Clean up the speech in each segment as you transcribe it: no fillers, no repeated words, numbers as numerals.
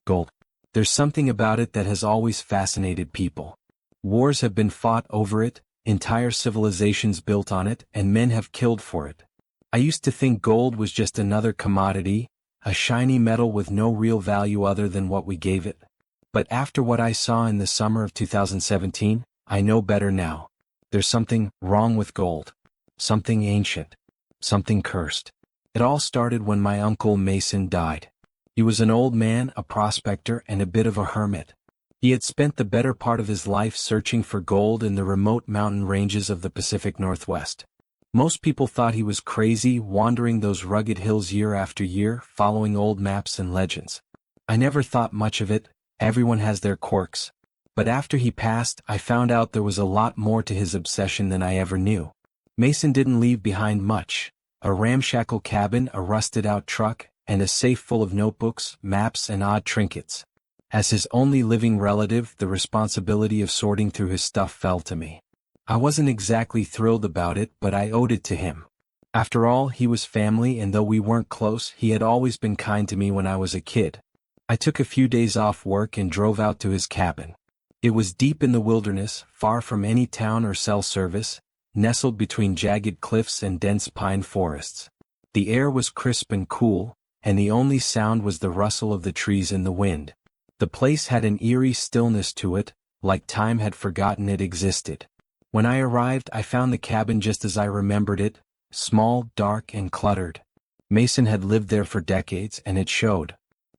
Gold. There's something about it that has always fascinated people. Wars have been fought over it, entire civilizations built on it, and men have killed for it. I used to think gold was just another commodity, a shiny metal with no real value other than what we gave it. But after what I saw in the summer of 2017, I know better now. There's something wrong with gold. Something ancient. Something cursed. It all started when my uncle Mason died. He was an old man, a prospector, and a bit of a hermit. He had spent the better part of his life searching for gold in the remote mountain ranges of the Pacific Northwest. Most people thought he was crazy, wandering those rugged hills year after year, following old maps and legends. I never thought much of it. Everyone has their quirks. But after he passed, I found out there was a lot more to his obsession than I ever knew. Mason didn't leave behind much. A ramshackle cabin, a rusted-out truck, and a safe full of notebooks, maps, and odd trinkets. As his only living relative, the responsibility of sorting through his stuff fell to me. I wasn't exactly thrilled about it, but I owed it to him. After all, he was family, and though we weren't close, he had always been kind to me when I was a kid. I took a few days off work and drove out to his cabin. It was deep in the wilderness, far from any town or cell service, nestled between jagged cliffs and dense pine forests. The air was crisp and cool, and the only sound was the rustle of the trees in the wind. The place had an eerie stillness to it, like time had forgotten it existed. When I arrived, I found the cabin just as I remembered it, small, dark, and cluttered. Mason had lived there for decades, and it showed.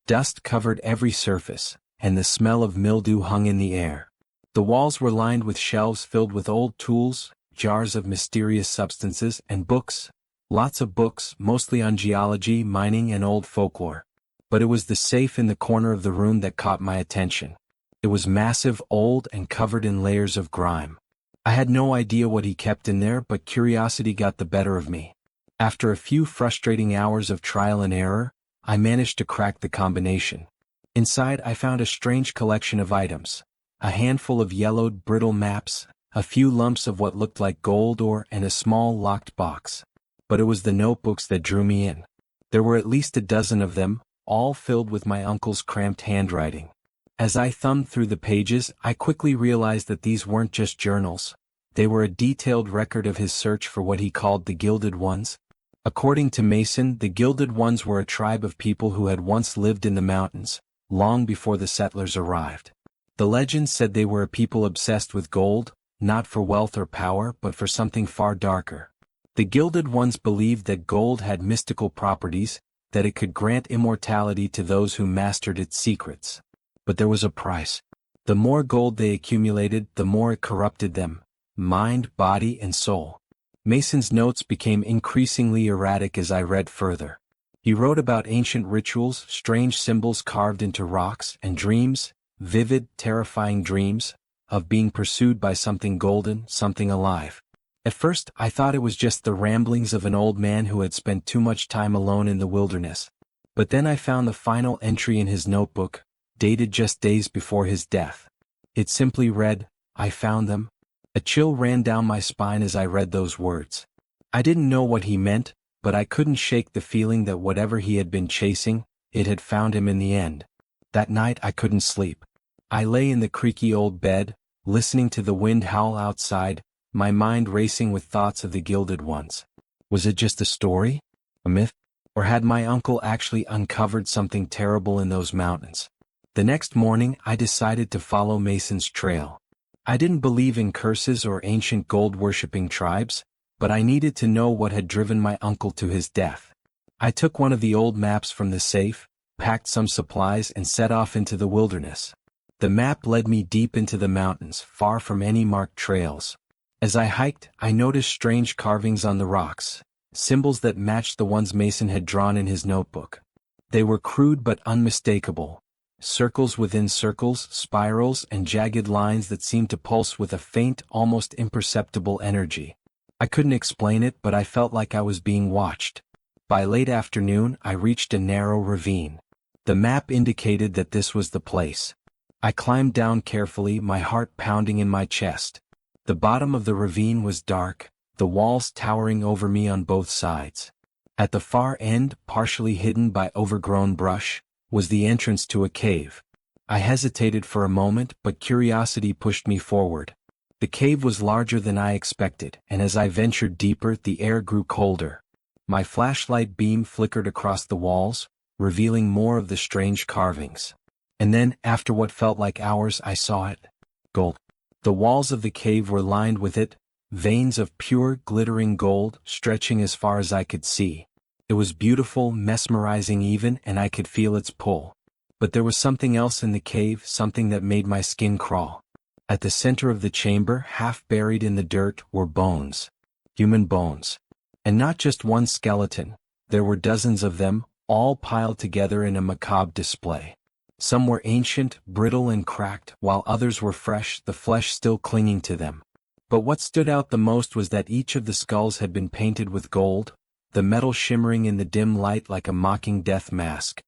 Dust covered every surface, and the smell of mildew hung in the air. The walls were lined with shelves filled with old tools, jars of mysterious substances, and books. Lots of books, mostly on geology, mining, and old folklore. But it was the safe in the corner of the room that caught my attention. It was massive, old, and covered in layers of grime. I had no idea what he kept in there, but curiosity got the better of me. After a few frustrating hours of trial and error, I managed to crack the combination. Inside, I found a strange collection of items. A handful of yellowed, brittle maps, a few lumps of what looked like gold ore, and a small, locked box. But it was the notebooks that drew me in. There were at least a dozen of them, all filled with my uncle's cramped handwriting. As I thumbed through the pages, I quickly realized that these weren't just journals. They were a detailed record of his search for what he called the Gilded Ones. According to Mason, the Gilded Ones were a tribe of people who had once lived in the mountains, long before the settlers arrived. The legend said they were a people obsessed with gold, not for wealth or power but for something far darker. The Gilded Ones believed that gold had mystical properties, that it could grant immortality to those who mastered its secrets. But there was a price. The more gold they accumulated, the more it corrupted them, mind, body, and soul. Mason's notes became increasingly erratic as I read further. He wrote about ancient rituals, strange symbols carved into rocks, and dreams, vivid, terrifying dreams, of being pursued by something golden, something alive. At first, I thought it was just the ramblings of an old man who had spent too much time alone in the wilderness. But then I found the final entry in his notebook, dated just days before his death. It simply read, "I found them." A chill ran down my spine as I read those words. I didn't know what he meant, but I couldn't shake the feeling that whatever he had been chasing, it had found him in the end. That night I couldn't sleep. I lay in the creaky old bed, listening to the wind howl outside, my mind racing with thoughts of the Gilded Ones. Was it just a story? A myth? Or had my uncle actually uncovered something terrible in those mountains? The next morning, I decided to follow Mason's trail. I didn't believe in curses or ancient gold-worshipping tribes, but I needed to know what had driven my uncle to his death. I took one of the old maps from the safe, packed some supplies, and set off into the wilderness. The map led me deep into the mountains, far from any marked trails. As I hiked, I noticed strange carvings on the rocks, symbols that matched the ones Mason had drawn in his notebook. They were crude but unmistakable. Circles within circles, spirals, and jagged lines that seemed to pulse with a faint, almost imperceptible energy. I couldn't explain it, but I felt like I was being watched. By late afternoon, I reached a narrow ravine. The map indicated that this was the place. I climbed down carefully, my heart pounding in my chest. The bottom of the ravine was dark, the walls towering over me on both sides. At the far end, partially hidden by overgrown brush, was the entrance to a cave. I hesitated for a moment, but curiosity pushed me forward. The cave was larger than I expected, and as I ventured deeper, the air grew colder. My flashlight beam flickered across the walls, revealing more of the strange carvings. And then, after what felt like hours, I saw it. Gold. The walls of the cave were lined with it, veins of pure, glittering gold stretching as far as I could see. It was beautiful, mesmerizing even, and I could feel its pull. But there was something else in the cave, something that made my skin crawl. At the center of the chamber, half buried in the dirt, were bones. Human bones. And not just one skeleton. There were dozens of them, all piled together in a macabre display. Some were ancient, brittle and cracked, while others were fresh, the flesh still clinging to them. But what stood out the most was that each of the skulls had been painted with gold, the metal shimmering in the dim light like a mocking death mask.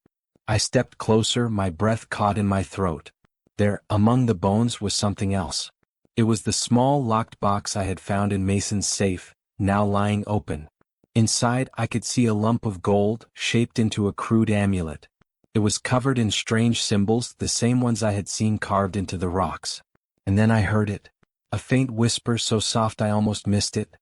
I stepped closer, my breath caught in my throat. There, among the bones, was something else. It was the small locked box I had found in Mason's safe, now lying open. Inside, I could see a lump of gold, shaped into a crude amulet. It was covered in strange symbols, the same ones I had seen carved into the rocks. And then I heard it. A faint whisper so soft I almost missed it.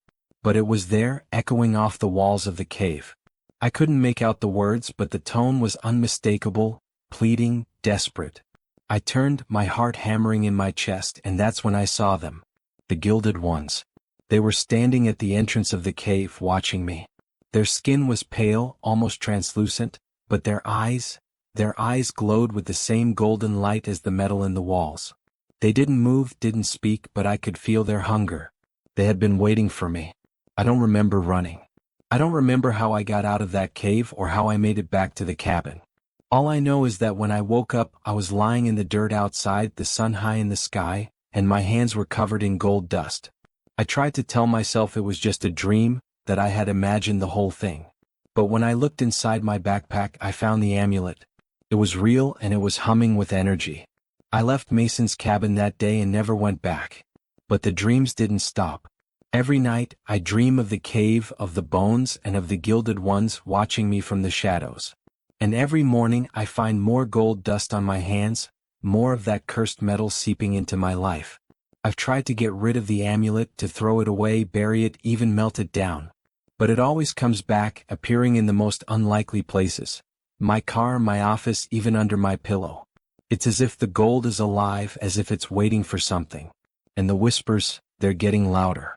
But it was there, echoing off the walls of the cave. I couldn't make out the words, but the tone was unmistakable, pleading, desperate. I turned, my heart hammering in my chest, and that's when I saw them. The Gilded Ones. They were standing at the entrance of the cave, watching me. Their skin was pale, almost translucent, but their eyes glowed with the same golden light as the metal in the walls. They didn't move, didn't speak, but I could feel their hunger. They had been waiting for me. I don't remember running. I don't remember how I got out of that cave or how I made it back to the cabin. All I know is that when I woke up, I was lying in the dirt outside, the sun high in the sky, and my hands were covered in gold dust. I tried to tell myself it was just a dream, that I had imagined the whole thing. But when I looked inside my backpack, I found the amulet. It was real and it was humming with energy. I left Mason's cabin that day and never went back. But the dreams didn't stop. Every night, I dream of the cave, of the bones, and of the Gilded Ones watching me from the shadows. And every morning, I find more gold dust on my hands, more of that cursed metal seeping into my life. I've tried to get rid of the amulet, to throw it away, bury it, even melt it down. But it always comes back, appearing in the most unlikely places. My car, my office, even under my pillow. It's as if the gold is alive, as if it's waiting for something. And the whispers, they're getting louder.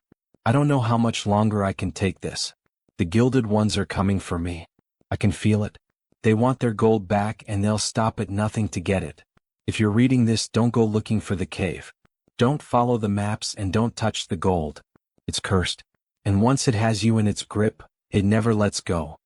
I don't know how much longer I can take this. The Gilded Ones are coming for me. I can feel it. They want their gold back and they'll stop at nothing to get it. If you're reading this, don't go looking for the cave. Don't follow the maps and don't touch the gold. It's cursed. And once it has you in its grip, it never lets go.